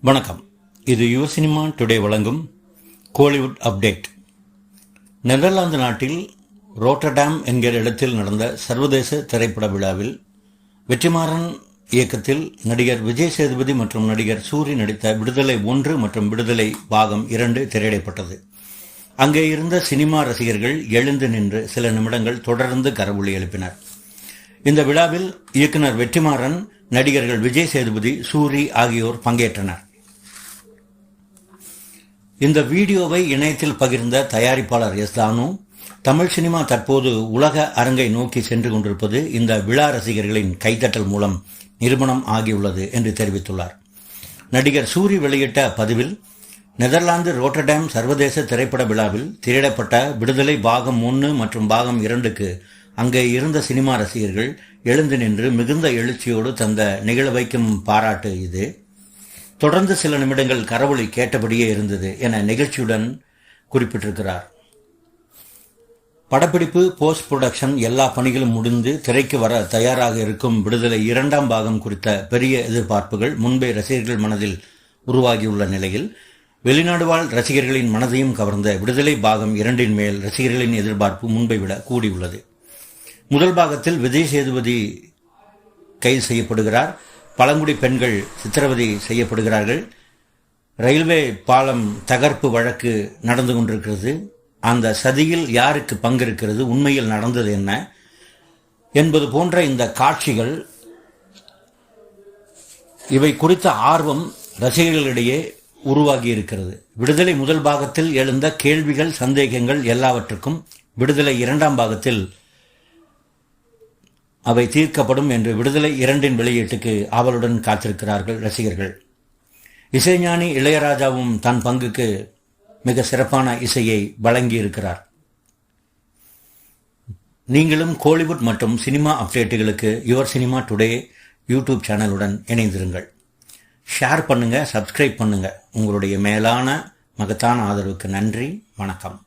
வணக்கம். இது your cinema today வழங்கும் கோலிவுட் அப்டேட். நெதர்லாந்து நாட்டில் ரோட்டர்டாம் என்கிற இடத்தில் நடந்த சர்வதேச திரைப்பட விழாவில் வெற்றிமாறன் இயக்கத்தில் நடிகர் விஜய் சேதுபதி மற்றும் நடிகர் சூரி நடித்த விடுதலை 1 மற்றும் விடுதலை பாகம் 2 திரையிடப்பட்டது. அங்கே இருந்த சினிமா ரசிகர்கள் எழுந்து நின்று சில நிமிடங்கள் தொடர்ந்து கரவொலி எழுப்பினர். இந்த விழாவில் இயக்குனர் வெற்றிமாறன், நடிகர்கள் விஜய் சேதுபதி, சூரி ஆகியோர் பங்கேற்றனர். இந்த வீடியோவை இணையத்தில் பகிர்ந்த தயாரிப்பாளர் எஸ் தானு, தமிழ் சினிமா தற்போது உலக அரங்கை நோக்கி சென்று கொண்டிருப்பது இந்த விழா ரசிகர்களின் கைத்தட்டல் மூலம் நிரூபணம் ஆகியுள்ளது என்று தெரிவித்துள்ளார். நடிகர் சூரி வெளியிட்ட பதிவில், நெதர்லாந்து ரோட்டர்டாம் சர்வதேச திரைப்பட விழாவில் திரையிடப்பட்ட விடுதலை பாகம் 1 மற்றும் பாகம் 2க்கு அங்கே இருந்த சினிமா ரசிகர்கள் எழுந்து நின்று மிகுந்த எழுச்சியோடு தந்த நிகழ வைக்கும் பாராட்டு இது. தொடர்ந்து சில நிமிடங்கள் கரவொலி கேட்டபடியே இருந்தது என நிகழ்ச்சியுடன் குறிப்பிட்டிருக்கிறார். படப்பிடிப்பு, போஸ்ட் புரொடக்ஷன் எல்லா பணிகளும் முடிந்து திரைக்கு வர தயாராக இருக்கும் விடுதலை 2ஆம் பாகம் குறித்த பெரிய எதிர்பார்ப்புகள் முன்பே ரசிகர்கள் மனதில் உருவாகியுள்ள நிலையில், வெளிநாடு வாழ் ரசிகர்களின் மனதையும் கவர்ந்த விடுதலை பாகம் 2 மேல் ரசிகர்களின் எதிர்பார்ப்பு முன்பை விட கூடியுள்ளது. முதல் பாகத்தில் விஜய் சேதுபதி கைது செய்யப்படுகிறார். பழங்குடி பெண்கள் சித்திரவதை செய்யப்படுகிறார்கள். ரயில்வே பாலம் தகர்ப்பு வழக்கு நடந்து கொண்டிருக்கிறது. அந்த சதியில் யாருக்கு பங்கு இருக்கிறது, உண்மையில் நடந்தது என்ன என்பது போன்ற இந்த காட்சிகள், இவை குறித்த ஆர்வம் ரசிகர்களிடையே உருவாகி இருக்கிறது. விடுதலை முதல் பாகத்தில் எழுந்த கேள்விகள், சந்தேகங்கள் எல்லாவற்றுக்கும் விடுதலை 2ஆம் பாகத்தில் அவை தீர்க்கப்படும் என்று விடுதலை 2 வெளியீட்டுக்கு ஆவலுடன் காத்திருக்கிறார்கள் ரசிகர்கள். இசைஞானி இளையராஜாவும் தன் பங்குக்கு மிக சிறப்பான இசையை வழங்கியிருக்கிறார். நீங்களும் கோலிவுட் மற்றும் சினிமா அப்டேட்டுகளுக்கு யுவர் சினிமா டுடே யூடியூப் சேனலுடன் இணைந்திருங்கள். ஷேர் பண்ணுங்க, சப்ஸ்கிரைப் பண்ணுங்க. உங்களுடைய மேலான மகத்தான ஆதரவுக்கு நன்றி. வணக்கம்.